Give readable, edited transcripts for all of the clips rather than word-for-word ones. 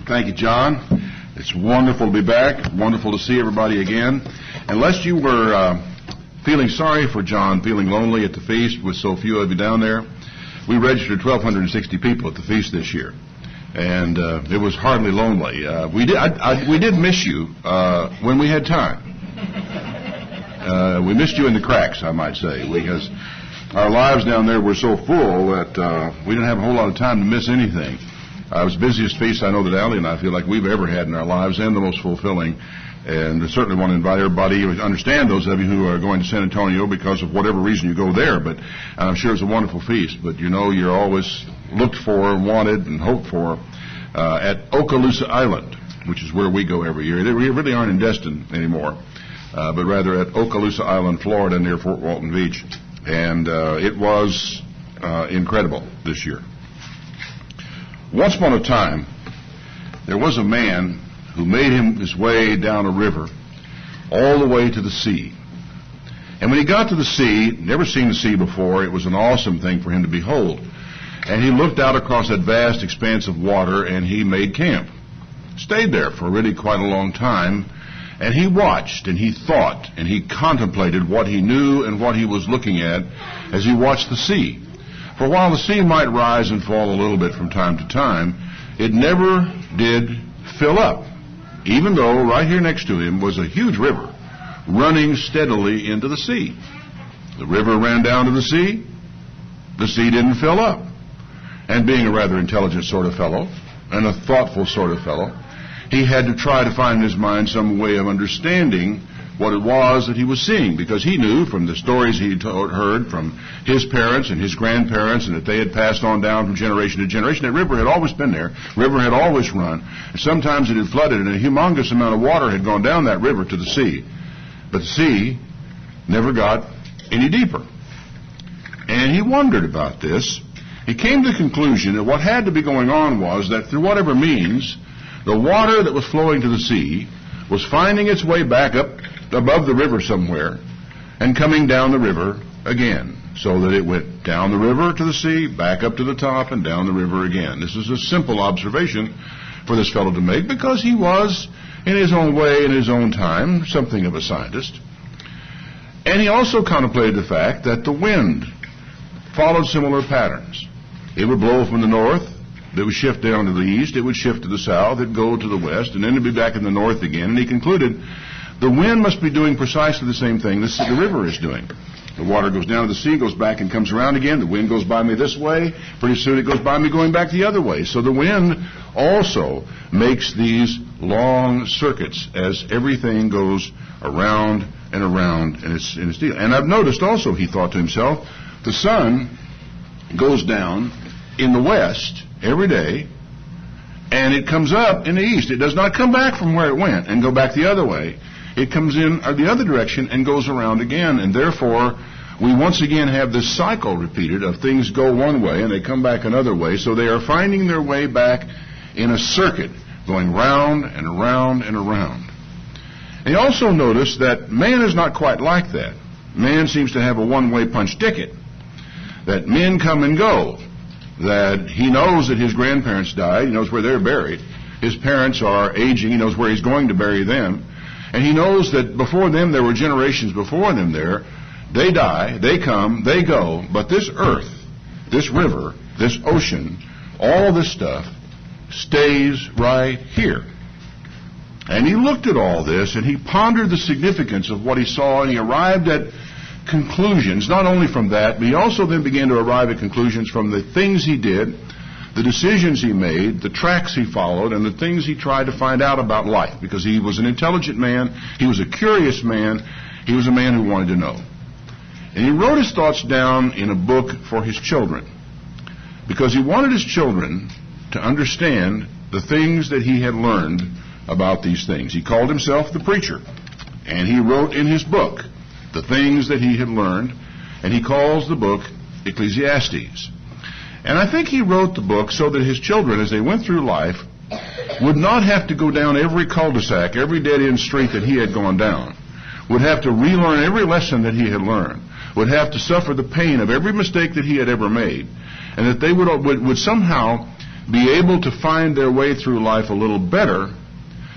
Thank you, John. It's wonderful to be back. Wonderful to see everybody again. Unless you were feeling sorry for John, feeling lonely at the feast with so few of you down there, we registered 1,260 people at the feast this year, and it was hardly lonely. We did miss you when we had time. We missed you in the cracks, I might say, because our lives down there were so full that we didn't have a whole lot of time to miss anything. It was the busiest feast I know that Allie and I feel like we've ever had in our lives, and the most fulfilling. And I certainly want to invite everybody to understand, those of you who are going to San Antonio because of whatever reason you go there. But I'm sure it's a wonderful feast. But you know, you're always looked for, wanted, and hoped for at Okaloosa Island, which is where we go every year. We really aren't in Destin anymore, but rather at Okaloosa Island, Florida, near Fort Walton Beach. And it was incredible this year. Once upon a time, there was a man who made his way down a river all the way to the sea. And when he got to the sea, never seen the sea before, it was an awesome thing for him to behold. And he looked out across that vast expanse of water, and he made camp. Stayed there for really quite a long time, and he watched, and he thought, and he contemplated what he knew and what he was looking at as he watched the sea. For while the sea might rise and fall a little bit from time to time, it never did fill up, even though right here next to him was a huge river running steadily into the sea. The river ran down to the sea didn't fill up. And being a rather intelligent sort of fellow, and a thoughtful sort of fellow, he had to try to find in his mind some way of understanding what it was that he was seeing, because he knew from the stories he heard from his parents and his grandparents, and that they had passed on down from generation to generation. That river had always been there. River had always run. And sometimes it had flooded, and a humongous amount of water had gone down that river to the sea. But the sea never got any deeper. And he wondered about this. He came to the conclusion that what had to be going on was that through whatever means, the water that was flowing to the sea was finding its way back up above the river somewhere and coming down the river again, so that it went down the river to the sea, back up to the top, and down the river again. This is a simple observation for this fellow to make, because he was, in his own way, in his own time, something of a scientist. And he also contemplated the fact that the wind followed similar patterns. It would blow from the north, it would shift down to the east, it would shift to the south, it would go to the west, and then it would be back in the north again. And he concluded the wind must be doing precisely the same thing the river is doing. The water goes down to the sea, goes back and comes around again. The wind goes by me this way. Pretty soon it goes by me going back the other way. So the wind also makes these long circuits as everything goes around and around in its deal. And I've noticed also, he thought to himself, the sun goes down in the west every day, and it comes up in the east. It does not come back from where it went and go back the other way. It comes in the other direction and goes around again, and therefore we once again have this cycle repeated of things go one way and they come back another way, so they are finding their way back in a circuit, going round and around and around. And you also notice that man is not quite like that. Man seems to have a one-way punch ticket, that men come and go, that he knows that his grandparents died, he knows where they're buried, his parents are aging, he knows where he's going to bury them, and he knows that before them there were generations before them there. They die, they come, they go, but this earth, this river, this ocean, all this stuff stays right here. And he looked at all this and he pondered the significance of what he saw, and he arrived at conclusions, not only from that, but he also then began to arrive at conclusions from the things he did, the decisions he made, the tracks he followed, and the things he tried to find out about life, because he was an intelligent man, he was a curious man, he was a man who wanted to know. And he wrote his thoughts down in a book for his children, because he wanted his children to understand the things that he had learned about these things. He called himself the preacher, and he wrote in his book the things that he had learned, and he calls the book Ecclesiastes. And I think he wrote the book so that his children, as they went through life, would not have to go down every cul-de-sac, every dead-end street that he had gone down, would have to relearn every lesson that he had learned, would have to suffer the pain of every mistake that he had ever made, and that they would somehow be able to find their way through life a little better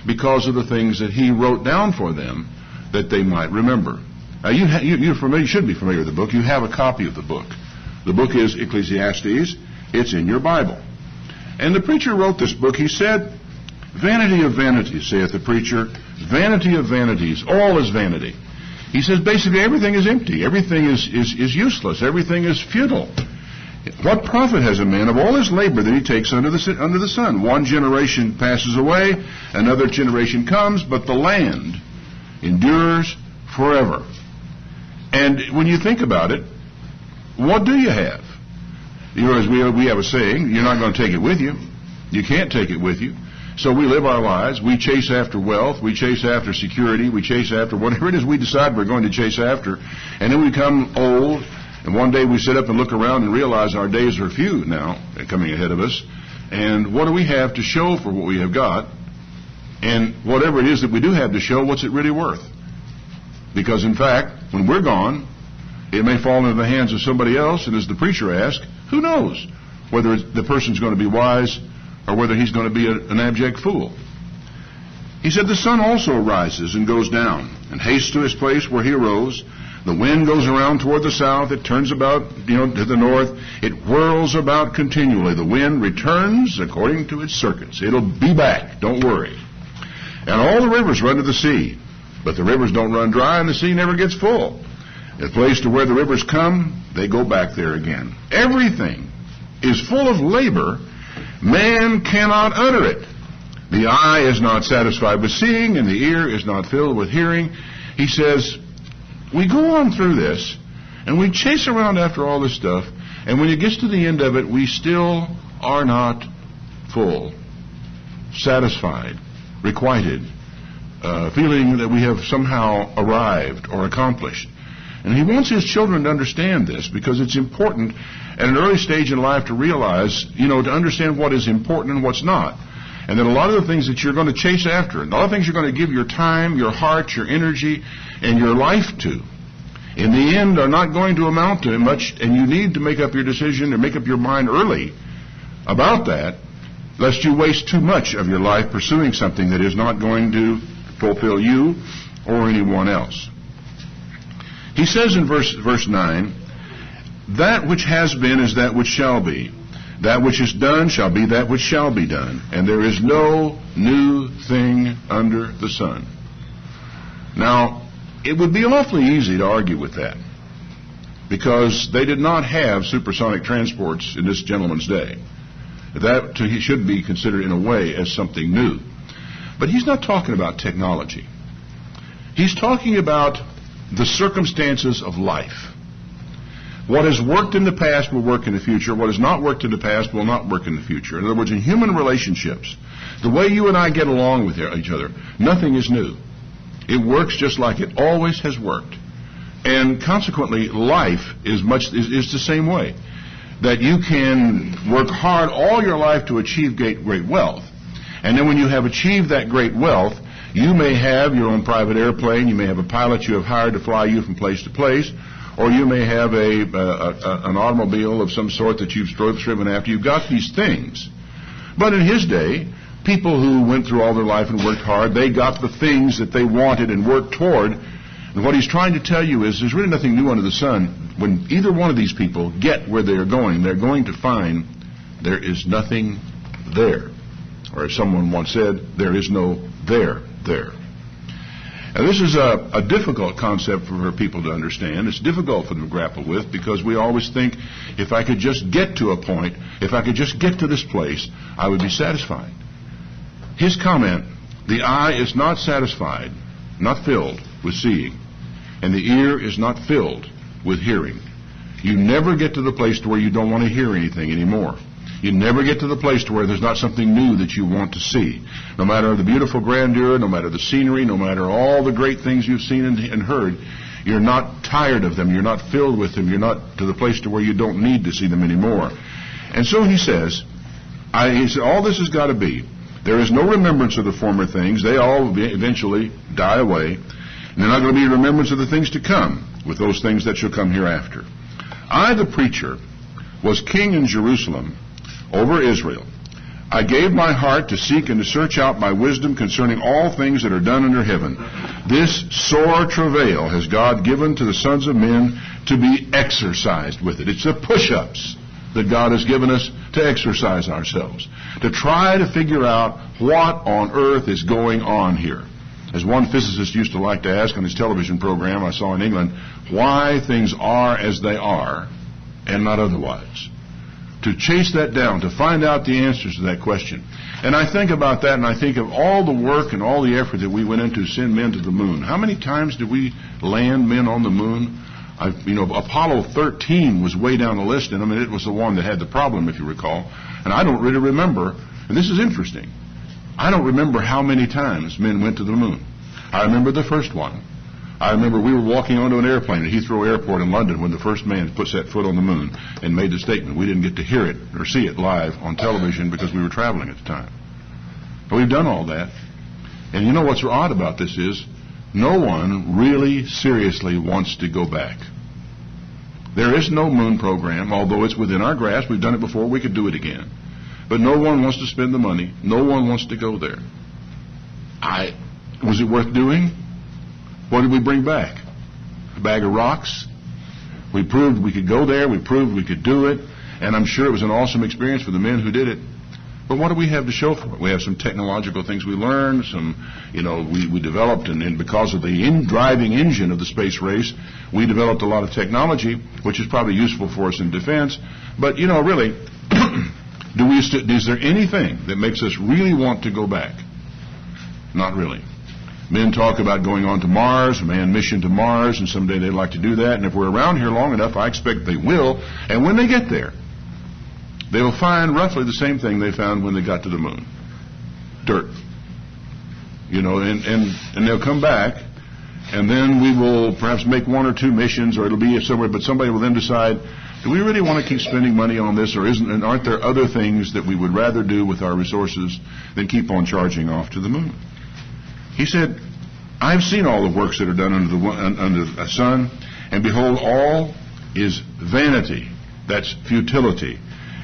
because of the things that he wrote down for them that they might remember. Now, you're familiar, you should be familiar with the book. You have a copy of the book. The book is Ecclesiastes. It's in your Bible. And the preacher wrote this book. He said, "Vanity of vanities, saith the preacher, vanity of vanities, all is vanity." He says basically everything is empty. Everything is useless. Everything is futile. What profit has a man of all his labor that he takes under the sun? One generation passes away, another generation comes, but the land endures forever. And when you think about it, what do you have? As we have a saying, you're not going to take it with you. You can't take it with you. So we live our lives. We chase after wealth. We chase after security. We chase after whatever it is we decide we're going to chase after. And then we become old. And one day we sit up and look around and realize our days are few now coming ahead of us. And what do we have to show for what we have got? And whatever it is that we do have to show, what's it really worth? Because in fact, when we're gone, it may fall into the hands of somebody else. And as the preacher asked, who knows whether the person's going to be wise or whether he's going to be an abject fool. He said, "The sun also rises and goes down, and hastes to his place where he arose. The wind goes around toward the south. It turns about, to the north. It whirls about continually. The wind returns according to its circuits." It'll be back. Don't worry. "And all the rivers run to the sea. But the rivers don't run dry, and the sea never gets full. The place to where the rivers come, they go back there again." Everything is full of labor. Man cannot utter it. The eye is not satisfied with seeing, and the ear is not filled with hearing. He says, we go on through this, and we chase around after all this stuff, and when it gets to the end of it, we still are not full, satisfied, requited, feeling that we have somehow arrived or accomplished. And he wants his children to understand this because it's important at an early stage in life to realize, to understand what is important and what's not. And then a lot of the things that you're going to chase after, and a lot of things you're going to give your time, your heart, your energy, and your life to, in the end are not going to amount to much, and you need to make up your decision and make up your mind early about that, lest you waste too much of your life pursuing something that is not going to fulfill you or anyone else. He says in verse 9, "That which has been is that which shall be. That which is done shall be that which shall be done. And there is no new thing under the sun." Now, it would be awfully easy to argue with that, because they did not have supersonic transports in this gentleman's day. That should be considered in a way as something new. But he's not talking about technology. He's talking about the circumstances of life. What has worked in the past will work in the future. What has not worked in the past will not work in the future. In other words, in human relationships, the way you and I get along with each other, nothing is new. It works just like it always has worked. And consequently, life is the same way. That you can work hard all your life to achieve great wealth. And then when you have achieved that great wealth, you may have your own private airplane, you may have a pilot you have hired to fly you from place to place, or you may have an automobile of some sort that you've driven after. You've got these things. But in his day, people who went through all their life and worked hard, they got the things that they wanted and worked toward. And what he's trying to tell you is there's really nothing new under the sun. When either one of these people get where they're going to find there is nothing there. Or as someone once said, there is no there. Now, this is a difficult concept for people to understand. It's difficult for them to grapple with because we always think, if I could just get to a point, if I could just get to this place, I would be satisfied. His comment, the eye is not satisfied, not filled with seeing, and the ear is not filled with hearing. You never get to the place to where you don't want to hear anything anymore. You never get to the place to where there's not something new that you want to see. No matter the beautiful grandeur, no matter the scenery, no matter all the great things you've seen and heard, you're not tired of them. You're not filled with them. You're not to the place to where you don't need to see them anymore. And so he says, all this has got to be. There is no remembrance of the former things. They all eventually die away. And there's not going to be remembrance of the things to come with those things that shall come hereafter. I, the preacher, was king in Jerusalem over Israel. I gave my heart to seek and to search out by wisdom concerning all things that are done under heaven. This sore travail has God given to the sons of men to be exercised with it. It's the push-ups that God has given us to exercise ourselves, to try to figure out what on earth is going on here. As one physicist used to like to ask on his television program I saw in England, why things are as they are and not otherwise. To chase that down, to find out the answers to that question. And I think about that, and I think of all the work and all the effort that we went into to send men to the moon. How many times did we land men on the moon? Apollo 13 was way down the list, and it was the one that had the problem, if you recall. And I don't really remember, and this is interesting, I don't remember how many times men went to the moon. I remember the first one. I remember we were walking onto an airplane at Heathrow Airport in London when the first man put that foot on the moon and made the statement. We didn't get to hear it or see it live on television because we were traveling at the time. But we've done all that. And you know what's odd about this is no one really seriously wants to go back. There is no moon program, although it's within our grasp. We've done it before. We could do it again. But no one wants to spend the money. No one wants to go there. Was it worth doing? What did we bring back? A bag of rocks? We proved we could go there. We proved we could do it. And I'm sure it was an awesome experience for the men who did it. But what do we have to show for it? We have some technological things we learned. We developed, and because of the driving engine of the space race, we developed a lot of technology, which is probably useful for us in defense. But, really, is there anything that makes us really want to go back? Not really. Men talk about going on to Mars, a manned mission to Mars, and someday they'd like to do that. And if we're around here long enough, I expect they will. And when they get there, they'll find roughly the same thing they found when they got to the moon. Dirt. And they'll come back, and then we will perhaps make one or two missions, or it'll be somewhere, but somebody will then decide, do we really want to keep spending money on this, or aren't there other things that we would rather do with our resources than keep on charging off to the moon? He said, I've seen all the works that are done under the sun, and behold, all is vanity. That's futility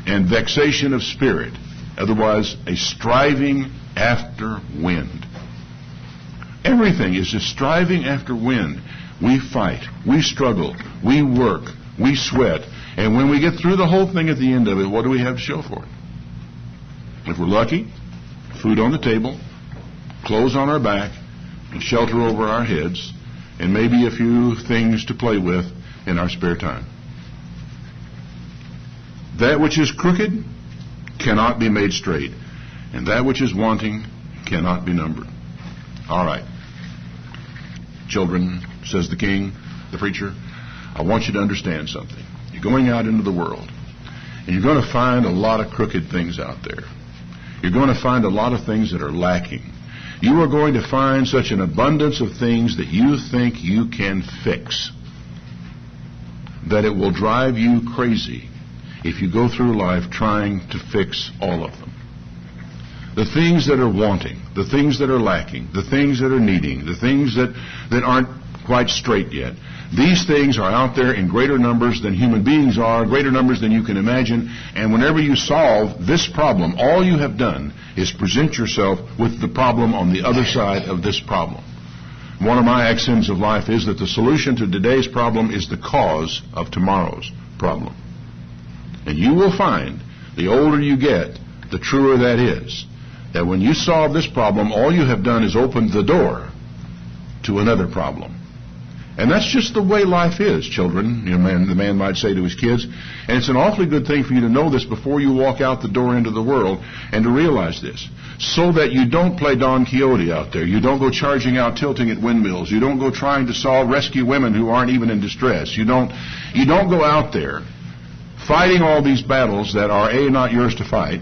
and vexation of spirit, otherwise a striving after wind. Everything is just striving after wind. We fight, we struggle, we work, we sweat, and when we get through the whole thing at the end of it, what do we have to show for it? If we're lucky, food on the table, clothes on our back, and shelter over our heads, and maybe a few things to play with in our spare time. That which is crooked cannot be made straight, and that which is wanting cannot be numbered. All right. Children, says the king, the preacher, I want you to understand something. You're going out into the world, and you're going to find a lot of crooked things out there. You're going to find a lot of things that are lacking. You are going to find such an abundance of things that you think you can fix that it will drive you crazy if you go through life trying to fix all of them. The things that are wanting, the things that are lacking, the things that are needing, the things that aren't quite straight yet. These things are out there in greater numbers than human beings are, greater numbers than you can imagine, and whenever you solve this problem, all you have done is present yourself with the problem on the other side of this problem. One of my axioms of life is that the solution to today's problem is the cause of tomorrow's problem. And you will find, the older you get, the truer that is, that when you solve this problem, all you have done is opened the door to another problem. And that's just the way life is, children, the man might say to his kids. And it's an awfully good thing for you to know this before you walk out the door into the world, and to realize this, so that you don't play Don Quixote out there. You don't go charging out, tilting at windmills. You don't go trying to rescue women who aren't even in distress. You don't go out there fighting all these battles that are, A, not yours to fight,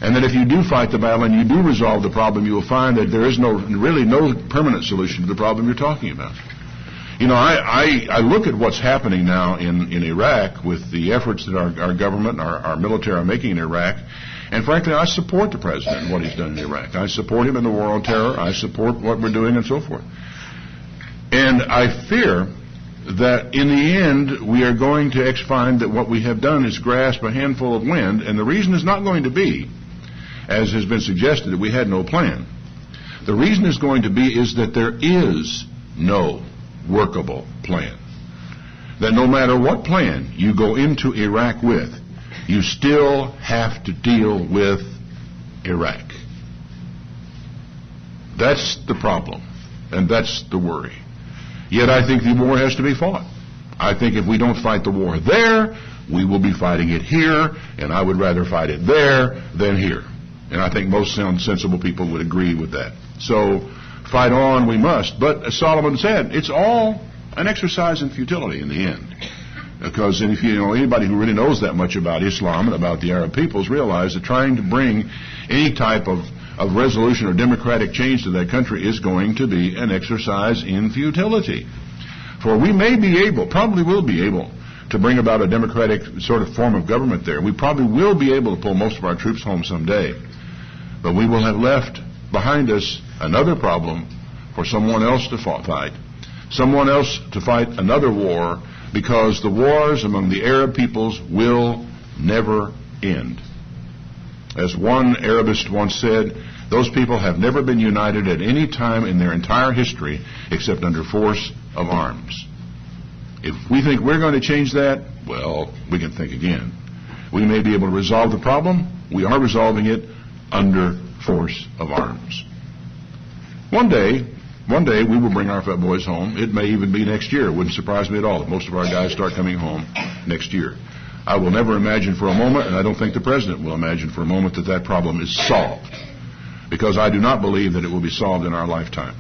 and that if you do fight the battle and you do resolve the problem, you will find that there is really no permanent solution to the problem you're talking about. I look at what's happening now in Iraq with the efforts that our government and our military are making in Iraq, and frankly, I support the president and what he's done in Iraq. I support him in the war on terror. I support what we're doing and so forth. And I fear that in the end, we are going to find that what we have done is grasp a handful of wind, and the reason is not going to be as has been suggested, that we had no plan. The reason is going to be is that there is no workable plan. That no matter what plan you go into Iraq with, you still have to deal with Iraq. That's the problem, and that's the worry. Yet I think the war has to be fought. I think if we don't fight the war there, we will be fighting it here, and I would rather fight it there than here. And I think most sensible people would agree with that. So, fight on we must. But as Solomon said, it's all an exercise in futility in the end. Because if anybody who really knows that much about Islam and about the Arab peoples realize that trying to bring any type of resolution or democratic change to that country is going to be an exercise in futility. For we may be able, probably will be able, to bring about a democratic sort of form of government there. We probably will be able to pull most of our troops home someday. But we will have left behind us another problem for someone else to fight. Someone else to fight another war, because the wars among the Arab peoples will never end. As one Arabist once said, those people have never been united at any time in their entire history except under force of arms. If we think we're going to change that, well, we can think again. We may be able to resolve the problem. We are resolving it under force of arms. One day we will bring our fat boys home. It may even be next year. It wouldn't surprise me at all if most of our guys start coming home next year. I will never imagine for a moment, and I don't think the President will imagine for a moment, that that problem is solved. Because I do not believe that it will be solved in our lifetime.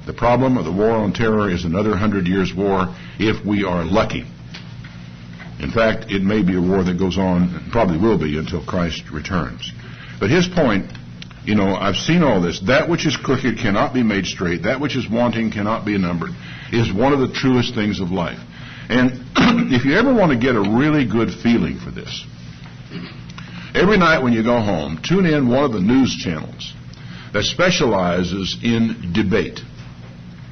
The problem of the war on terror is another 100 years war if we are lucky. In fact, it may be a war that goes on, probably will be, until Christ returns. But his point, I've seen all this. That which is crooked cannot be made straight. That which is wanting cannot be numbered, is one of the truest things of life. And if you ever want to get a really good feeling for this, every night when you go home, tune in one of the news channels that specializes in debate,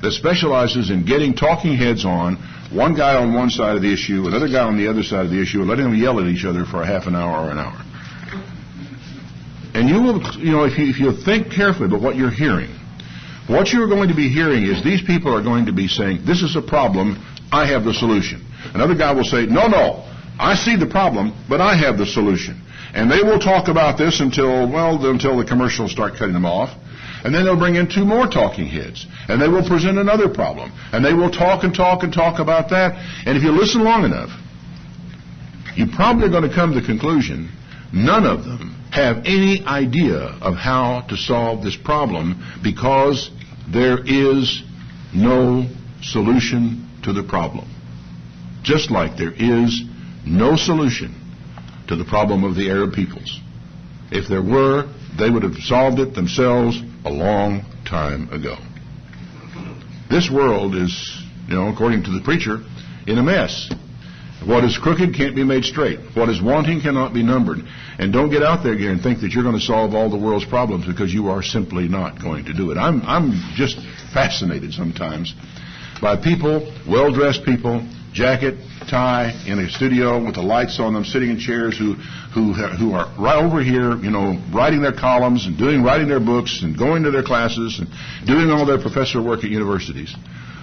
that specializes in getting talking heads on, one guy on one side of the issue, another guy on the other side of the issue, and letting them yell at each other for a half an hour or an hour. And you will, if you think carefully about what you're hearing, what you're going to be hearing is these people are going to be saying, this is a problem, I have the solution. Another guy will say, no, I see the problem, but I have the solution. And they will talk about this until the commercials start cutting them off. And then they'll bring in two more talking heads. And they will present another problem. And they will talk and talk and talk about that. And if you listen long enough, you're probably going to come to the conclusion none of them have any idea of how to solve this problem, because there is no solution to the problem. Just like there is no solution to the problem of the Arab peoples. If there were, they would have solved it themselves a long time ago. This world is, according to the preacher, in a mess. What is crooked can't be made straight. What is wanting cannot be numbered. And don't get out there again and think that you're going to solve all the world's problems, because you are simply not going to do it. I'm just fascinated sometimes by people, well-dressed people, jacket, tie, in a studio with the lights on them, sitting in chairs, who are right over here, writing their columns and writing their books and going to their classes and doing all their professor work at universities,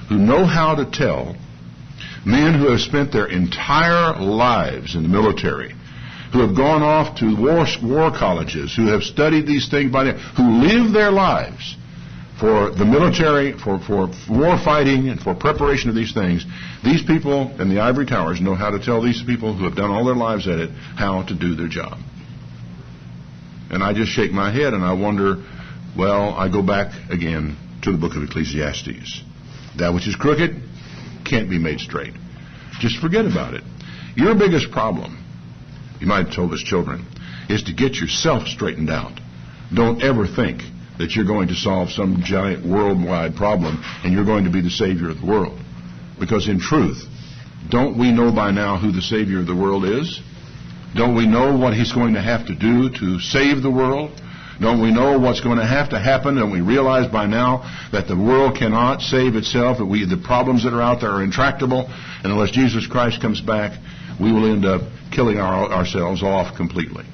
who know how to tell men who have spent their entire lives in the military, who have gone off to war colleges, who have studied these things who live their lives for the military, for war fighting, and for preparation of these things. These people in the ivory towers know how to tell these people who have done all their lives at it how to do their job. And I just shake my head and I wonder, I go back again to the book of Ecclesiastes. That which is crooked can't be made straight. Just forget about it. Your biggest problem, you might have told his children, is to get yourself straightened out. Don't ever think that you're going to solve some giant worldwide problem and you're going to be the savior of the world. Because in truth, don't we know by now who the savior of the world is? Don't we know what he's going to have to do to save the world? Don't we know what's going to have to happen? Don't we realize by now that the world cannot save itself, that the problems that are out there are intractable, and unless Jesus Christ comes back, we will end up killing ourselves off completely.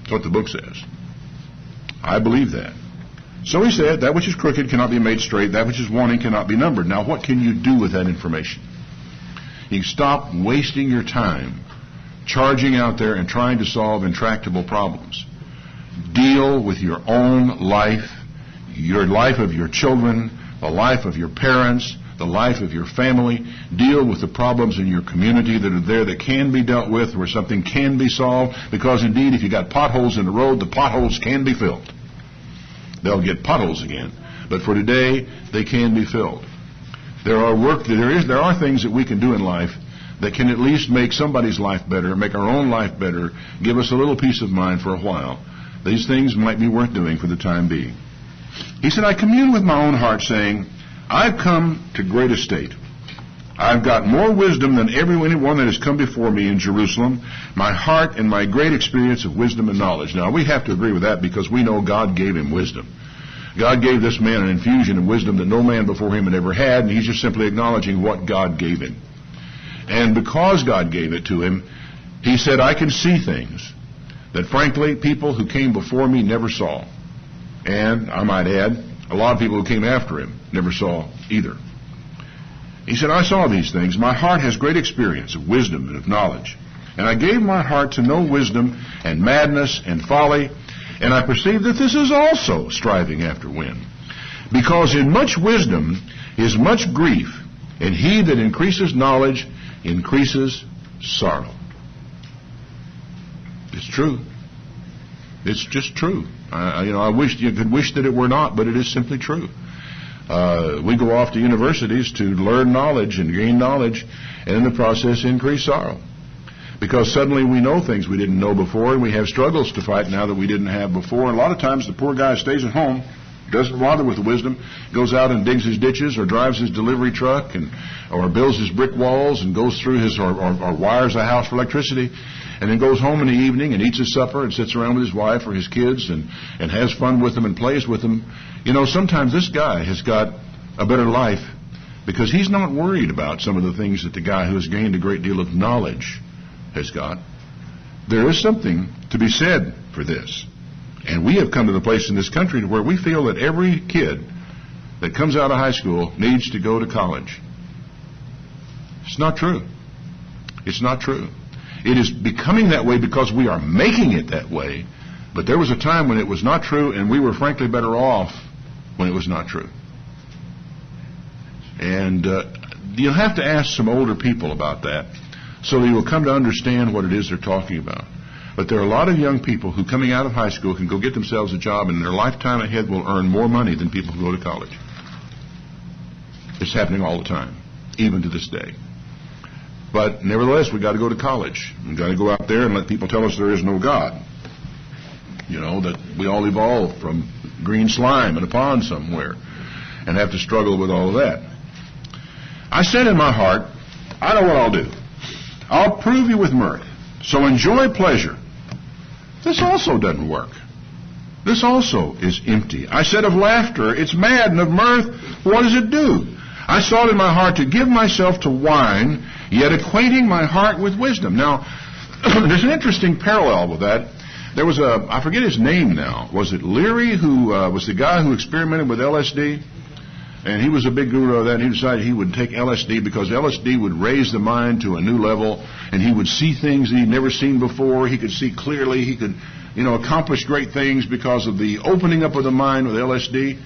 That's what the book says. I believe that. So he said, that which is crooked cannot be made straight, that which is wanting cannot be numbered. Now what can you do with that information? You stop wasting your time charging out there and trying to solve intractable problems. Deal with your own life of your children, the life of your parents, the life of your family. Deal with the problems in your community that are there that can be dealt with, where something can be solved, because indeed if you got potholes in the road, the potholes can be filled. They'll get potholes again, but for today they can be filled. There are things that we can do in life that can at least make somebody's life better, make our own life better, give us a little peace of mind for a while. These things might be worth doing for the time being. He said, I commune with my own heart, saying, I've come to great estate. I've got more wisdom than anyone that has come before me in Jerusalem, my heart and my great experience of wisdom and knowledge. Now, we have to agree with that because we know God gave him wisdom. God gave this man an infusion of wisdom that no man before him had ever had, and he's just simply acknowledging what God gave him. And because God gave it to him, he said, I can see things that, frankly, people who came before me never saw. And, I might add, a lot of people who came after him never saw either. He said, I saw these things. My heart has great experience of wisdom and of knowledge. And I gave my heart to know wisdom and madness and folly. And I perceive that this is also striving after wind. Because in much wisdom is much grief, and he that increases knowledge increases sorrow. It's true. It's just true. I wish you could wish that it were not, but it is simply true. We go off to universities to learn knowledge and gain knowledge, and in the process increase sorrow. Because suddenly we know things we didn't know before, and we have struggles to fight now that we didn't have before. And a lot of times the poor guy stays at home, doesn't bother with the wisdom, goes out and digs his ditches or drives his delivery truck or builds his brick walls and goes through or wires a house for electricity, and then goes home in the evening and eats his supper and sits around with his wife or his kids and has fun with them and plays with them. You know, sometimes this guy has got a better life because he's not worried about some of the things that the guy who has gained a great deal of knowledge has got. There is something to be said for this. And we have come to the place in this country where we feel that every kid that comes out of high school needs to go to college. It's not true. It's not true. It is becoming that way because we are making it that way. But there was a time when it was not true, and we were frankly better off when it was not true. And you'll have to ask some older people about that so that you'll come to understand what it is they're talking about. But there are a lot of young people who, coming out of high school, can go get themselves a job, and in their lifetime ahead will earn more money than people who go to college. It's happening all the time, even to this day. But nevertheless, we've got to go to college. We've got to go out there and let people tell us there is no God. You know, that we all evolved from green slime in a pond somewhere and have to struggle with all of that. I said in my heart, I know what I'll do. I'll prove you with mirth. So enjoy pleasure. This also doesn't work. This also is empty. I said of laughter, it's mad, and of mirth, what does it do? I sought in my heart to give myself to wine, yet acquainting my heart with wisdom. Now, there's an interesting parallel with that. There was I forget his name now. Was it Leary, who was the guy who experimented with LSD? And he was a big guru of that, and he decided he would take LSD because LSD would raise the mind to a new level, and he would see things that he'd never seen before. He could see clearly. He could, accomplish great things because of the opening up of the mind with LSD.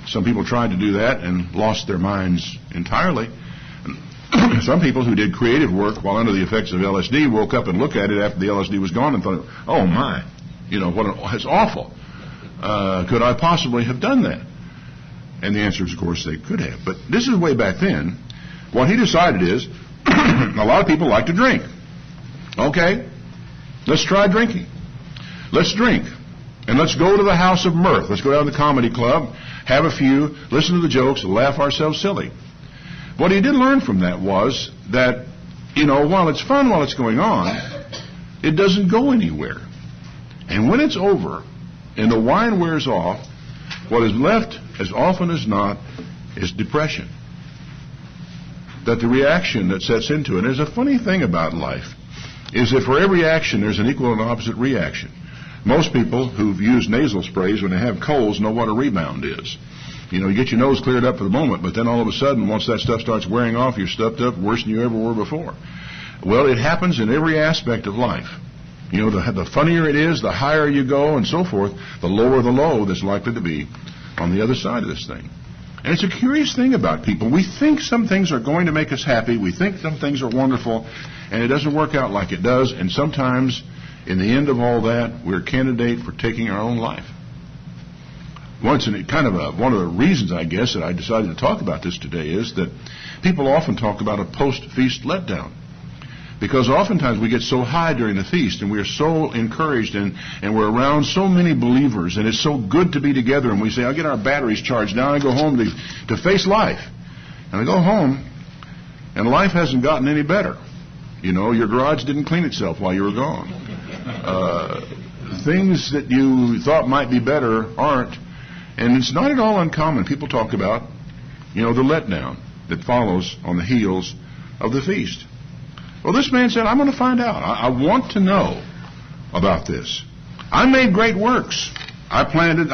Some people tried to do that and lost their minds entirely. Some people who did creative work while under the effects of LSD woke up and looked at it after the LSD was gone and thought, oh my, it's awful. Could I possibly have done that? And the answer is, of course, they could have. But this is way back then. What he decided is, a lot of people like to drink. Okay, let's try drinking. Let's drink. And let's go to the house of mirth. Let's go down to the comedy club, have a few, listen to the jokes, and laugh ourselves silly. What he did learn from that was that, while it's fun while it's going on, it doesn't go anywhere. And when it's over and the wine wears off, what is left, as often as not, is depression. That the reaction that sets into it, there's a funny thing about life, is that for every action there's an equal and opposite reaction. Most people who've used nasal sprays when they have colds know what a rebound is. You know, you get your nose cleared up for the moment, but then all of a sudden, once that stuff starts wearing off, you're stuffed up worse than you ever were before. Well, it happens in every aspect of life. You know, the funnier it is, the higher you go and so forth, the lower the low that's likely to be on the other side of this thing. And it's a curious thing about people. We think some things are going to make us happy. We think some things are wonderful, and it doesn't work out like it does. And sometimes, in the end of all that, we're a candidate for taking our own life. Once, and one of the reasons, I guess, that I decided to talk about this today is that people often talk about a post-feast letdown. Because oftentimes we get so high during the feast, and we're so encouraged, and we're around so many believers, and it's so good to be together, and we say, I'll get our batteries charged now and go home to face life. And I go home, and life hasn't gotten any better. You know, your garage didn't clean itself while you were gone. Things that you thought might be better aren't. And it's not at all uncommon. People talk about, you know, the letdown that follows on the heels of the feast. Well, this man said, I'm going to find out. I want to know about this. I made great works. I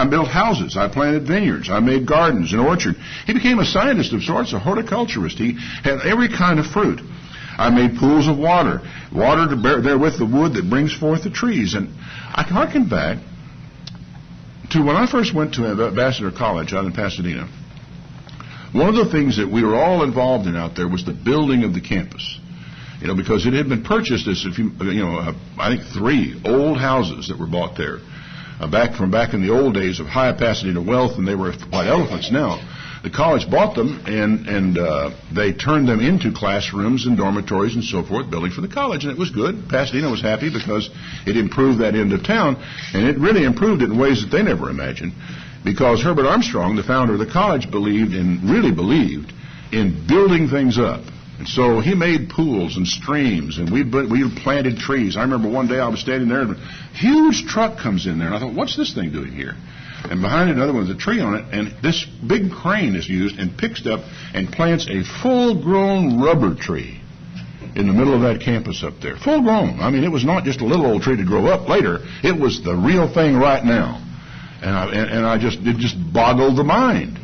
built houses. I planted vineyards. I made gardens and orchards. He became a scientist of sorts, a horticulturist. He had every kind of fruit. I made pools of water to bear therewith the wood that brings forth the trees. And I harken back to when I first went to Ambassador College out in Pasadena. One of the things that we were all involved in out there was the building of the campus. You know, because it had been purchased as I think 3 old houses that were bought there, back in the old days of high Pasadena wealth, and they were like elephants now. The college bought them, and they turned them into classrooms and dormitories and so forth, building for the college, and it was good. Pasadena was happy because it improved that end of town, and it really improved it in ways that they never imagined, because Herbert Armstrong, the founder of the college, really believed in building things up. And so he made pools and streams, and we planted trees. I remember one day I was standing there, and a huge truck comes in there, and I thought, what's this thing doing here? And behind it, another one with a tree on it, and this big crane is used and picks up and plants a full-grown rubber tree in the middle of that campus up there. Full-grown. I mean, it was not just a little old tree to grow up later. It was the real thing right now. And it just boggled the mind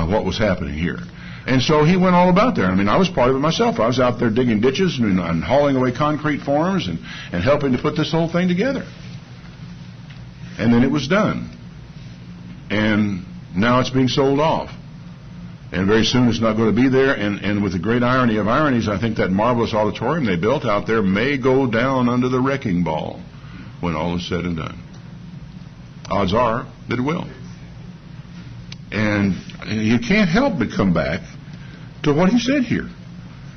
what was happening here. And so he went all about there. I mean, I was part of it myself. I was out there digging ditches and hauling away concrete forms and helping to put this whole thing together. And then it was done. And now it's being sold off. And very soon it's not going to be there. And with the great irony of ironies, I think that marvelous auditorium they built out there may go down under the wrecking ball when all is said and done. Odds are that it will. And you can't help but come back to what he said here.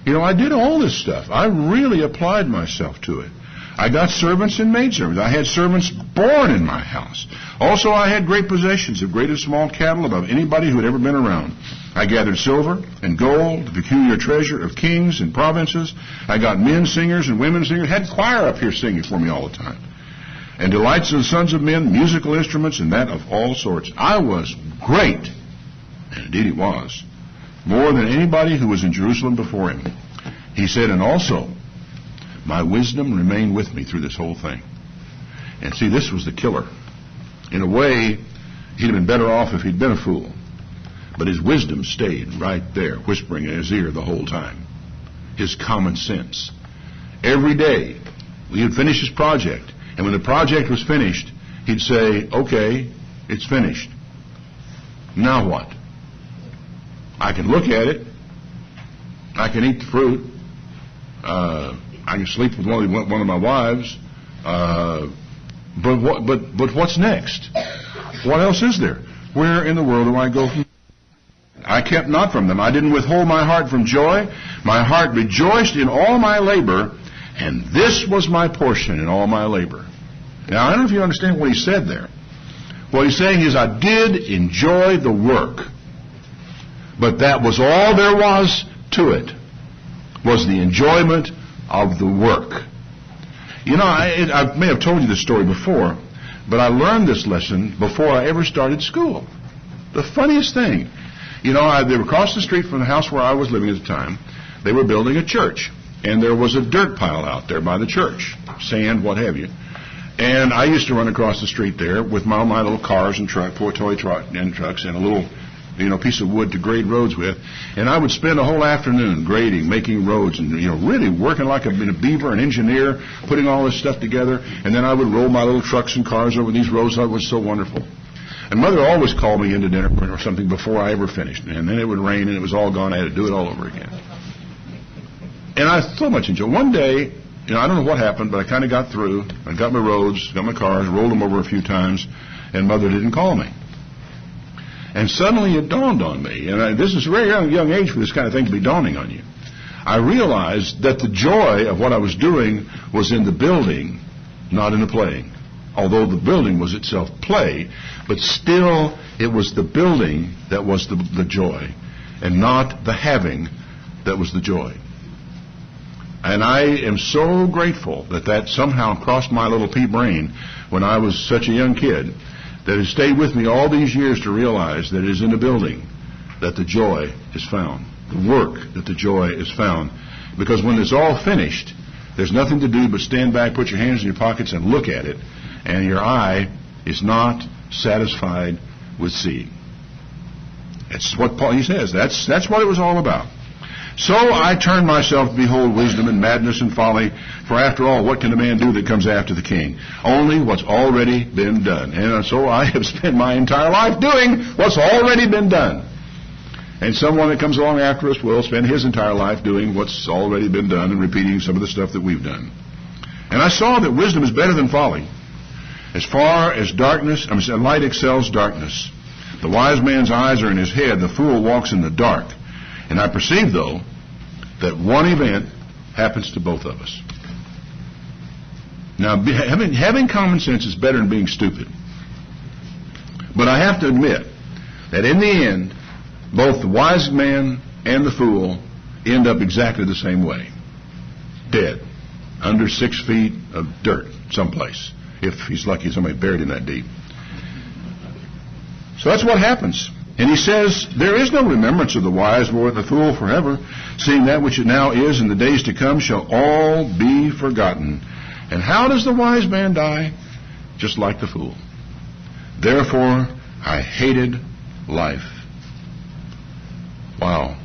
You know, I did all this stuff. I really applied myself to it. I got servants and maidservants. I had servants born in my house. Also, I had great possessions of great and small cattle above anybody who had ever been around. I gathered silver and gold, the peculiar treasure of kings and provinces. I got men singers and women singers. Had choir up here singing for me all the time. And delights of the sons of men, musical instruments, and that of all sorts. I was great, and indeed he was, more than anybody who was in Jerusalem before him. He said, and also, my wisdom remained with me through this whole thing. And see, this was the killer. In a way, he'd have been better off if he'd been a fool. But his wisdom stayed right there, whispering in his ear the whole time. His common sense. Every day, he would finish his project. And when the project was finished, he'd say, okay, it's finished. Now what? I can look at it. I can eat the fruit. I can sleep with one of my wives. But what's next? What else is there? Where in the world do I go from? I kept not from them. I didn't withhold my heart from joy. My heart rejoiced in all my labor, and this was my portion in all my labor. Now, I don't know if you understand what he said there. What he's saying is, I did enjoy the work, but that was all there was to it, was the enjoyment of the work. You know, I may have told you this story before, but I learned this lesson before I ever started school. The funniest thing, you know, they were across the street from the house where I was living at the time. They were building a church, and there was a dirt pile out there by the church, sand, what have you. And I used to run across the street there with my little cars and toy trucks and a little, piece of wood to grade roads with. And I would spend a whole afternoon grading, making roads, and, really working like a beaver, an engineer, putting all this stuff together. And then I would roll my little trucks and cars over these roads. It was so wonderful. And Mother always called me into dinner or something before I ever finished. And then it would rain and it was all gone. I had to do it all over again. And I so much enjoyed it. One day, I don't know what happened, but I kind of got through. I got my roads, got my cars, rolled them over a few times, and Mother didn't call me. And suddenly it dawned on me, and this is a very young age for this kind of thing to be dawning on you. I realized that the joy of what I was doing was in the building, not in the playing. Although the building was itself play, but still it was the building that was the joy, and not the having that was the joy. And I am so grateful that somehow crossed my little pea brain when I was such a young kid, that it stayed with me all these years to realize that it is in the building that the joy is found, the work that the joy is found. Because when it's all finished, there's nothing to do but stand back, put your hands in your pockets, and look at it, and your eye is not satisfied with seeing. That's what he says. That's what it was all about. So I turned myself to behold wisdom and madness and folly, for after all, what can a man do that comes after the king? Only what's already been done. And so I have spent my entire life doing what's already been done. And someone that comes along after us will spend his entire life doing what's already been done and repeating some of the stuff that we've done. And I saw that wisdom is better than folly. As far as light excels darkness. The wise man's eyes are in his head, the fool walks in the dark. And I perceive, though, that one event happens to both of us. Now, having common sense is better than being stupid. But I have to admit that in the end, both the wise man and the fool end up exactly the same way. Dead. Under 6 feet of dirt someplace. If he's lucky, somebody buried him that deep. So that's what happens. And he says, there is no remembrance of the wise or the fool forever, seeing that which it now is in the days to come shall all be forgotten. And how does the wise man die? Just like the fool. Therefore, I hated life. Wow.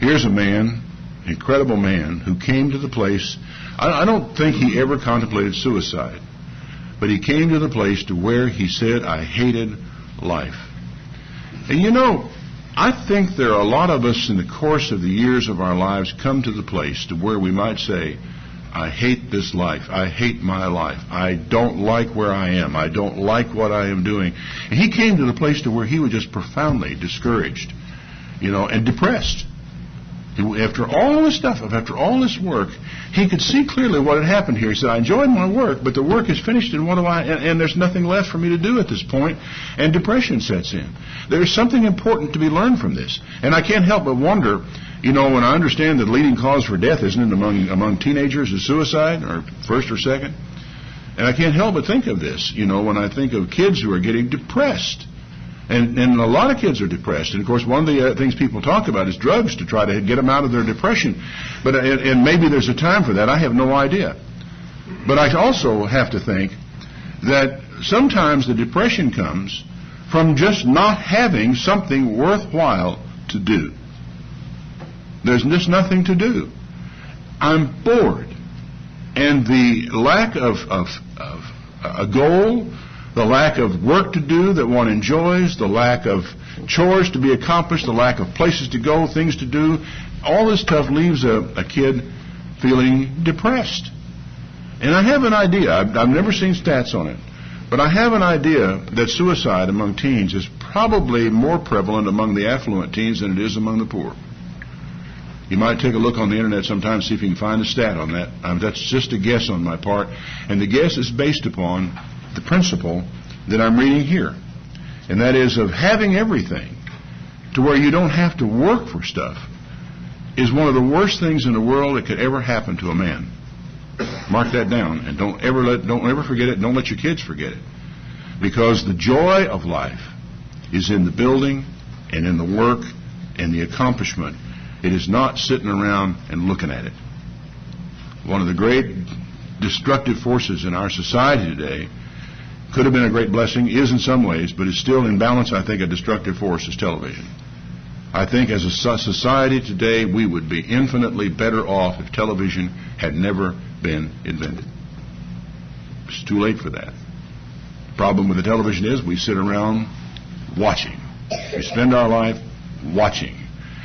Here's a man, incredible man, who came to the place, I don't think he ever contemplated suicide, but he came to the place to where he said, I hated life. And I think there are a lot of us in the course of the years of our lives come to the place to where we might say, I hate this life. I hate my life. I don't like where I am. I don't like what I am doing. And he came to the place to where he was just profoundly discouraged, and depressed. After all this stuff, after all this work, he could see clearly what had happened here. He said, I enjoyed my work, but the work is finished, and and there's nothing left for me to do at this point, and depression sets in. There's something important to be learned from this. And I can't help but wonder, when I understand that the leading cause for death isn't it among teenagers is suicide, or first or second? And I can't help but think of this, when I think of kids who are getting depressed. And a lot of kids are depressed. And, of course, one of the things people talk about is drugs to try to get them out of their depression. But and maybe there's a time for that. I have no idea. But I also have to think that sometimes the depression comes from just not having something worthwhile to do. There's just nothing to do. I'm bored. And the lack of a goal, the lack of work to do that one enjoys, the lack of chores to be accomplished, the lack of places to go, things to do, all this stuff leaves a kid feeling depressed. And I have an idea, I've never seen stats on it, but I have an idea that suicide among teens is probably more prevalent among the affluent teens than it is among the poor. You might take a look on the internet sometime, see if you can find a stat on that. That's just a guess on my part, and the guess is based upon the principle that I'm reading here, and that is of having everything to where you don't have to work for stuff is one of the worst things in the world that could ever happen to a man. Mark that down, and don't ever forget it. Don't let your kids forget it, because the joy of life is in the building and in the work and the accomplishment. It is not sitting around and looking at it. One of the great destructive forces in our society today. Could have been a great blessing, is in some ways, but it's still in balance. I think a destructive force is television. I think as a society today, we would be infinitely better off if television had never been invented. It's too late for that. The problem with the television is we sit around watching. We spend our life watching.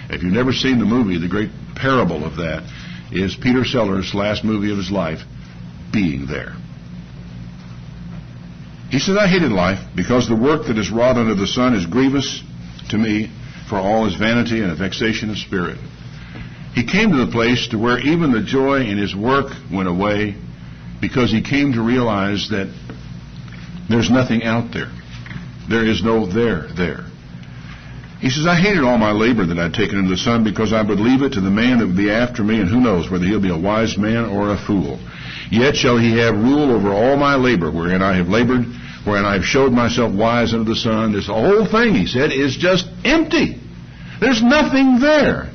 If you've never seen the movie, the great parable of that is Peter Sellers' last movie of his life, Being There. He says, I hated life because the work that is wrought under the sun is grievous to me, for all is vanity and a vexation of spirit. He came to the place to where even the joy in his work went away because he came to realize that there's nothing out there. There is no there. He says, I hated all my labor that I'd taken into the sun because I would leave it to the man that would be after me, and who knows whether he'll be a wise man or a fool. Yet shall he have rule over all my labor, wherein I have labored, wherein I have showed myself wise under the sun. This whole thing, he said, is just empty. There's nothing there.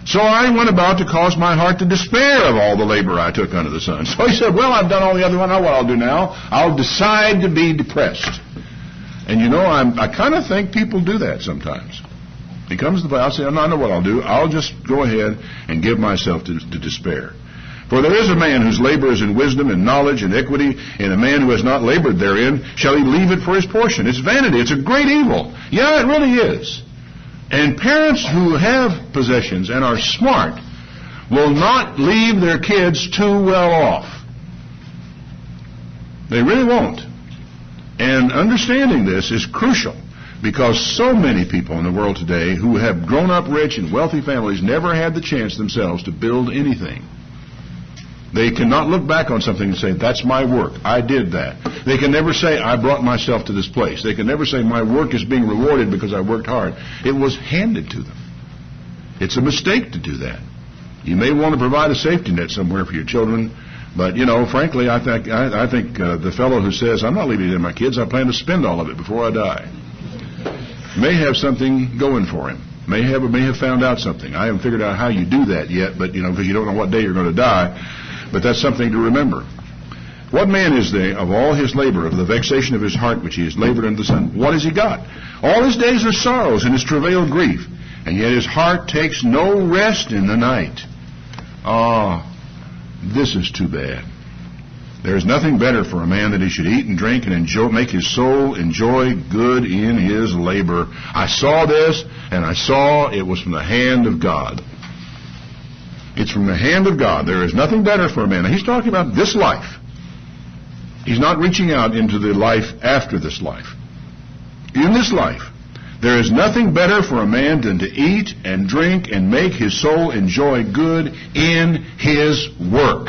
So I went about to cause my heart to despair of all the labor I took under the sun. So he said, well, I've done all the other one. Now what I'll do now, I'll decide to be depressed. And you know, I kind of think people do that sometimes. He comes to the place, I'll say, I know what I'll do. I'll just go ahead and give myself to despair. For there is a man whose labor is in wisdom and knowledge and equity, and a man who has not labored therein, shall he leave it for his portion. It's vanity. It's a great evil. Yeah, it really is. And parents who have possessions and are smart will not leave their kids too well off. They really won't. And understanding this is crucial, because so many people in the world today who have grown up rich in wealthy families never had the chance themselves to build anything. They cannot look back on something and say, that's my work. I did that. They can never say, I brought myself to this place. They can never say, my work is being rewarded because I worked hard. It was handed to them. It's a mistake to do that. You may want to provide a safety net somewhere for your children, but, you know, frankly, I think the fellow who says, I'm not leaving it to my kids, I plan to spend all of it before I die, may have something going for him. May have found out something. I haven't figured out how you do that yet, but, you know, because you don't know what day you're going to die. But that's something to remember. What man is there of all his labor, of the vexation of his heart which he has labored under the sun? What has he got? All his days are sorrows, and his travail grief, and yet his heart takes no rest in the night. This is too bad. There is nothing better for a man that he should eat and drink and enjoy, make his soul enjoy good in his labor. I saw this, and I saw it was from the hand of God. It's from the hand of God. There is nothing better for a man. Now, he's talking about this life. He's not reaching out into the life after this life. In this life, there is nothing better for a man than to eat and drink and make his soul enjoy good in his work.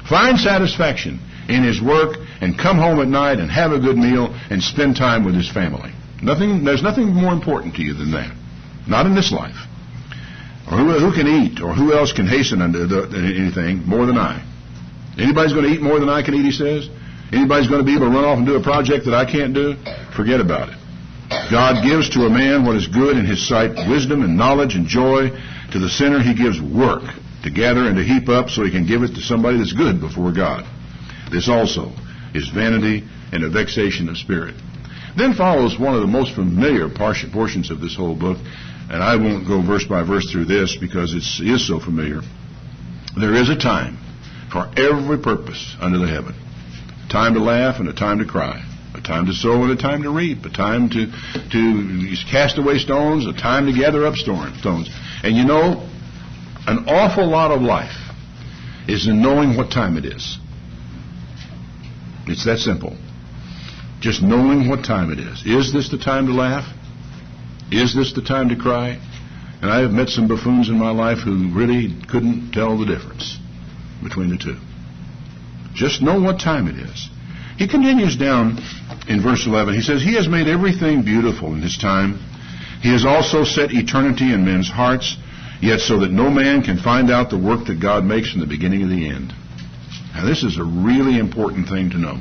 Find satisfaction in his work and come home at night and have a good meal and spend time with his family. There's nothing more important to you than that. Not in this life. Or who can eat, or who else can hasten unto anything more than I? Anybody's going to eat more than I can eat, he says? Anybody's going to be able to run off and do a project that I can't do? Forget about it. God gives to a man what is good in his sight, wisdom and knowledge and joy. To the sinner he gives work to gather and to heap up so he can give it to somebody that's good before God. This also is vanity and a vexation of spirit. Then follows one of the most familiar portions of this whole book, and I won't go verse by verse through this because it is so familiar. There is a time for every purpose under the heaven. A time to laugh and a time to cry. A time to sow and a time to reap. A time to cast away stones. A time to gather up stones. And you know, an awful lot of life is in knowing what time it is. It's that simple. Just knowing what time it is. Is this the time to laugh? Is this the time to cry? And I have met some buffoons in my life who really couldn't tell the difference between the two. Just know what time it is. He continues down in verse 11. He says, He has made everything beautiful in His time. He has also set eternity in men's hearts, yet so that no man can find out the work that God makes from the beginning of the end. Now this is a really important thing to know.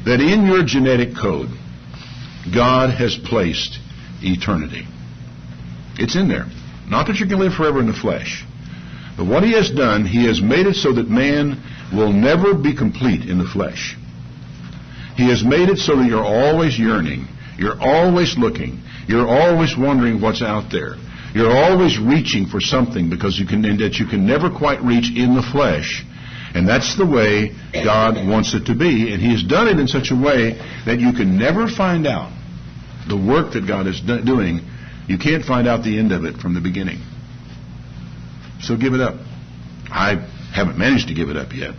That in your genetic code, God has placed eternity. It's in there. Not that you can live forever in the flesh, But what He has done, He has made it so that man will never be complete in the flesh. He has made it so that you're always yearning. You're always looking. You're always wondering what's out there. You're always reaching for something that you can never quite reach in the flesh. And that's the way God wants it to be. And He has done it in such a way that you can never find out the work that God is doing. You can't find out the end of it from the beginning. So give it up. I haven't managed to give it up yet.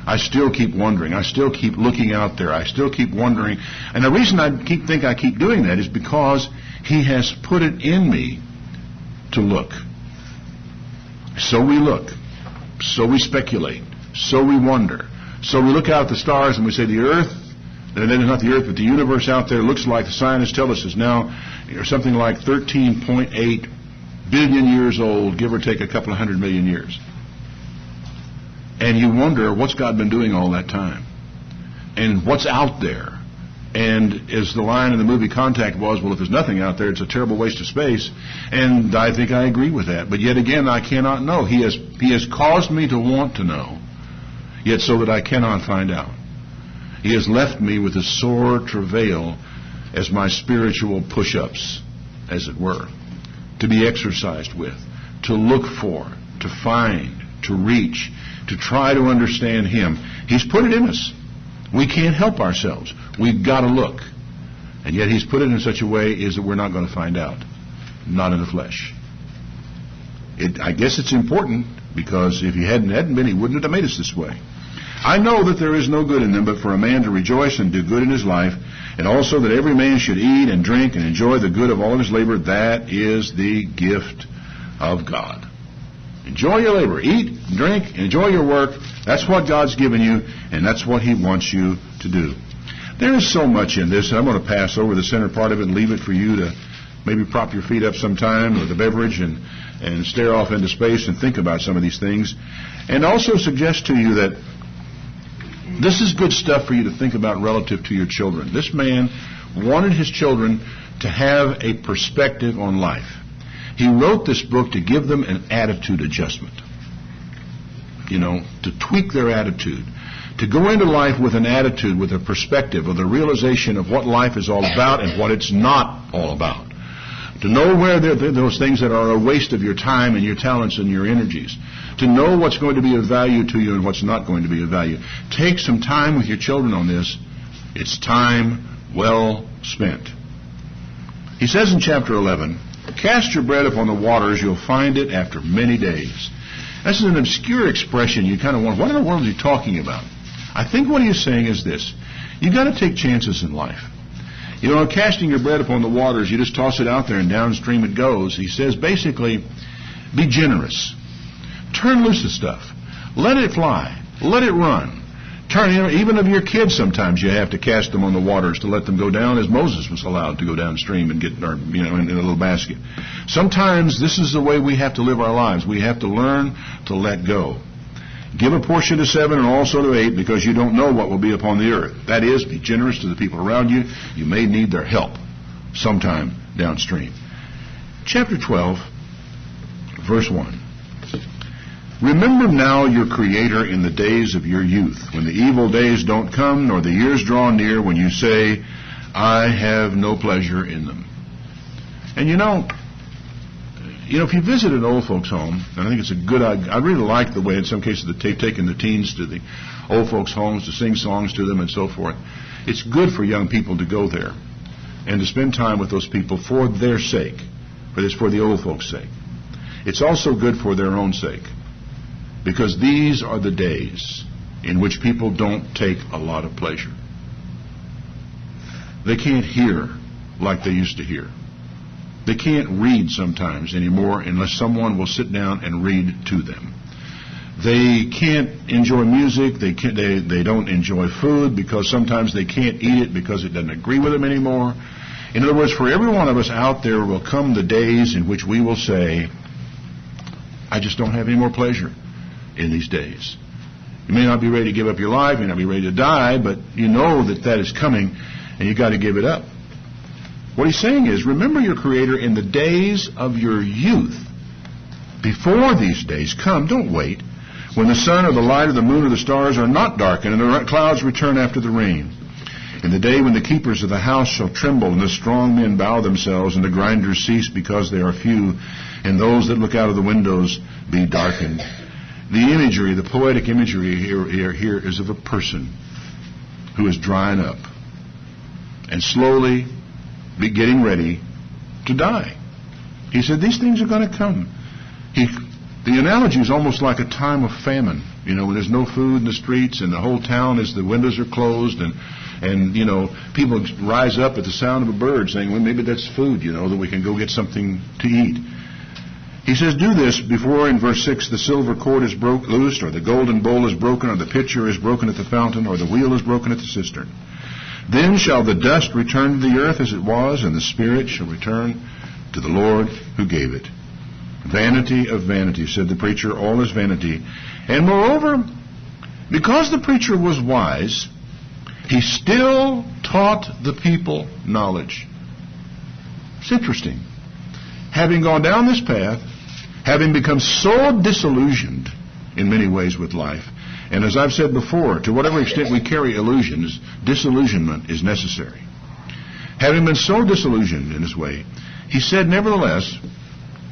I still keep wondering. I still keep looking out there. I still keep wondering. And the reason I keep doing that is because He has put it in me to look. So we look. So we speculate. So we wonder. So we look out at the stars and we say the earth, and then not the earth, but the universe out there looks like the scientists tell us is now something like 13.8 billion years old, give or take a couple of 100 million years. And you wonder, what's God been doing all that time? And what's out there? And as the line in the movie Contact was, well, if there's nothing out there, it's a terrible waste of space. And I think I agree with that. But yet again, I cannot know. He has caused me to want to know, yet so that I cannot find out. He has left me with a sore travail as my spiritual push-ups, as it were, to be exercised with, to look for, to find, to reach, to try to understand Him. He's put it in us. We can't help ourselves. We've got to look. And yet He's put it in such a way is that we're not going to find out. Not in the flesh. I guess it's important, because if He hadn't been, He wouldn't have made us this way. I know that there is no good in them, but for a man to rejoice and do good in his life, and also that every man should eat and drink and enjoy the good of all his labor, that is the gift of God. Enjoy your labor. Eat, drink, enjoy your work. That's what God's given you, and that's what He wants you to do. There is so much in this. I'm going to pass over the center part of it and leave it for you to maybe prop your feet up sometime with a beverage and stare off into space and think about some of these things. And also suggest to you that this is good stuff for you to think about relative to your children. This man wanted his children to have a perspective on life. He wrote this book to give them an attitude adjustment. To tweak their attitude. To go into life with an attitude, with a perspective, with a realization of what life is all about and what it's not all about. To know where those things that are a waste of your time and your talents and your energies. To know what's going to be of value to you and what's not going to be of value. Take some time with your children on this. It's time well spent. He says in chapter 11, cast your bread upon the waters, you'll find it after many days. This is an obscure expression. You kind of wonder, what in the world is he talking about? I think what he's saying is this. You've got to take chances in life. Casting your bread upon the waters, you just toss it out there and downstream it goes. He says basically, be generous. Turn loose the stuff. Let it fly. Let it run. Even of your kids, sometimes you have to cast them on the waters to let them go down, as Moses was allowed to go downstream and get, in a little basket. Sometimes this is the way we have to live our lives. We have to learn to let go. Give a portion to 7 and also to 8, because you don't know what will be upon the earth. That is, be generous to the people around you. You may need their help sometime downstream. Chapter 12, verse 1. Remember now your Creator in the days of your youth, when the evil days don't come, nor the years draw near, when you say, I have no pleasure in them. And if you visit an old folks' home, and I think it's a good idea. I really like the way in some cases they've taken the teens to the old folks' homes to sing songs to them and so forth. It's good for young people to go there and to spend time with those people for their sake, for the old folks' sake. It's also good for their own sake, because these are the days in which people don't take a lot of pleasure. They can't hear like they used to hear. They can't read sometimes anymore unless someone will sit down and read to them. They can't enjoy music. They don't enjoy food because sometimes they can't eat it because it doesn't agree with them anymore. In other words, for every one of us out there will come the days in which we will say, I just don't have any more pleasure in these days. You may not be ready to give up your life, you may not be ready to die, but you know that is coming and you've got to give it up. What he's saying is, remember your Creator in the days of your youth. before these days come, don't wait, when the sun or the light or the moon or the stars are not darkened, and the clouds return after the rain. In the day when the keepers of the house shall tremble, and the strong men bow themselves, and the grinders cease because they are few, and those that look out of the windows be darkened. The imagery, the poetic imagery here is of a person who is drying up and slowly be getting ready to die. He said these things are going to come. The analogy is almost like a time of famine, when there's no food in the streets and the whole town the windows are closed, and people rise up at the sound of a bird saying, well, maybe that's food, that we can go get something to eat. He says, do this before, in verse 6, the silver cord is loosed, or the golden bowl is broken, or the pitcher is broken at the fountain, or the wheel is broken at the cistern. Then shall the dust return to the earth as it was, and the spirit shall return to the Lord who gave it. Vanity of vanity, said the preacher, all is vanity. And moreover, because the preacher was wise, he still taught the people knowledge. It's interesting. Having gone down this path, having become so disillusioned in many ways with life, and as I've said before, to whatever extent we carry illusions, disillusionment is necessary. Having been so disillusioned in his way, he said, nevertheless,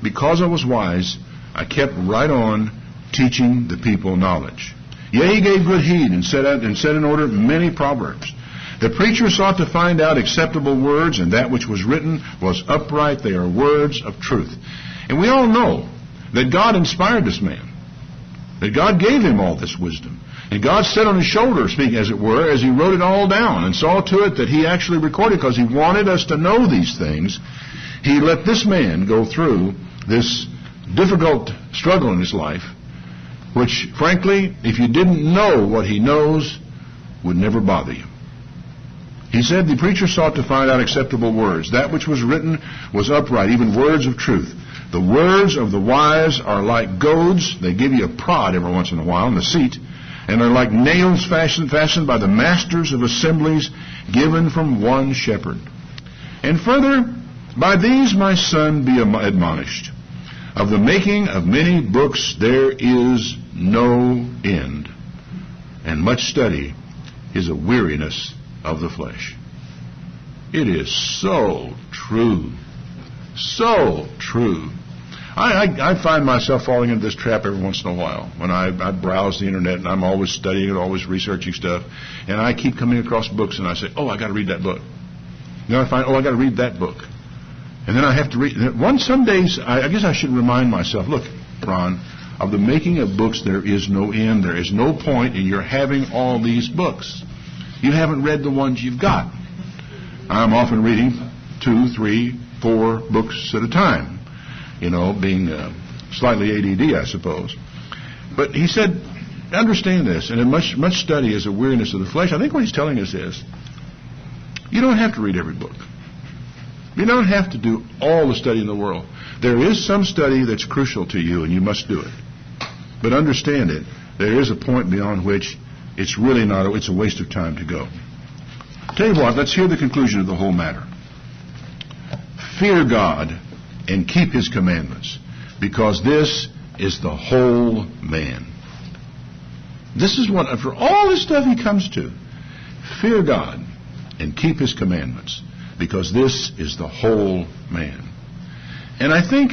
because I was wise, I kept right on teaching the people knowledge. Yea, he gave good heed and set in order many proverbs. The preacher sought to find out acceptable words, and that which was written was upright. They are words of truth. And we all know that God inspired this man, that God gave him all this wisdom. And God sat on his shoulder, speaking as it were, as he wrote it all down, and saw to it that he actually recorded, because he wanted us to know these things. He let this man go through this difficult struggle in his life, which, frankly, if you didn't know what he knows, would never bother you. He said the preacher sought to find out acceptable words. That which was written was upright, even words of truth. The words of the wise are like goads. They give you a prod every once in a while in the seat. And they're like nails fastened by the masters of assemblies, given from one shepherd. And further, by these, my son, be admonished. Of the making of many books there is no end, and much study is a weariness of the flesh. It is so true. So true. I find myself falling into this trap every once in a while when I browse the internet, and I'm always studying and always researching stuff, and I keep coming across books, and I say, I got to read that book. I find, I got to read that book. And then I have to read. Some days, I guess I should remind myself, look, Ron, of the making of books there is no end. There is no point in your having all these books. You haven't read the ones you've got. I'm often reading 2, 3, 4 books at a time, being slightly ADD, I suppose. But he said, understand this, and much study is a weariness of the flesh. I think what he's telling us is, you don't have to read every book. You don't have to do all the study in the world. There is some study that's crucial to you, and you must do it. But understand it, there is a point beyond which it's really not, it's a waste of time to go. Tell you what, let's hear the conclusion of the whole matter. Fear God and keep his commandments, because this is the whole man. This is what, for all the stuff he comes to, fear God and keep his commandments, because this is the whole man. And I think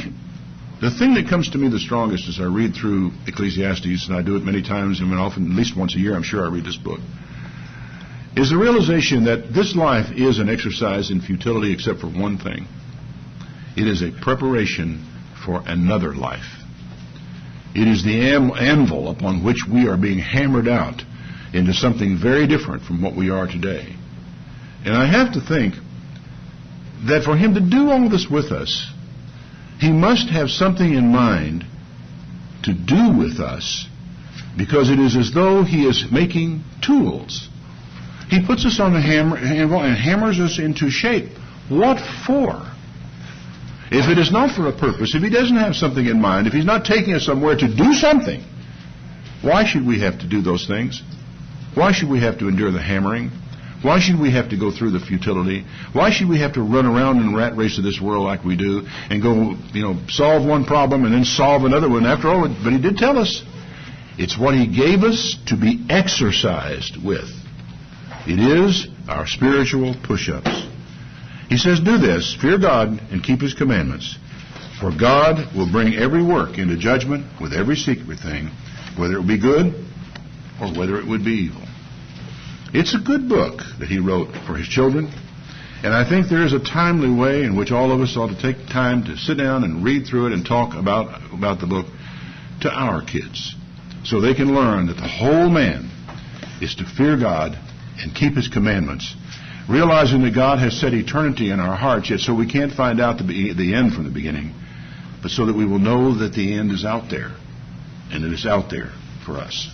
the thing that comes to me the strongest as I read through Ecclesiastes, and I do it many times, and often, at least once a year, I'm sure I read this book, is the realization that this life is an exercise in futility except for one thing. It is a preparation for another life. It is the anvil upon which we are being hammered out into something very different from what we are today. And I have to think that for him to do all this with us, he must have something in mind to do with us, because it is as though he is making tools. He puts us on the anvil and hammers us into shape. What for? If it is not for a purpose, if he doesn't have something in mind, if he's not taking us somewhere to do something, why should we have to do those things? Why should we have to endure the hammering? Why should we have to go through the futility? Why should we have to run around in the rat race of this world like we do and go, solve one problem and then solve another one? After all, but he did tell us it's what he gave us to be exercised with. It is our spiritual push-ups. He says, do this, fear God and keep his commandments. For God will bring every work into judgment with every secret thing, whether it be good or whether it would be evil. It's a good book that he wrote for his children, and I think there is a timely way in which all of us ought to take time to sit down and read through it and talk about the book to our kids, so they can learn that the whole man is to fear God and keep his commandments, realizing that God has set eternity in our hearts, yet so we can't find out the end from the beginning, but so that we will know that the end is out there, and it is out there for us.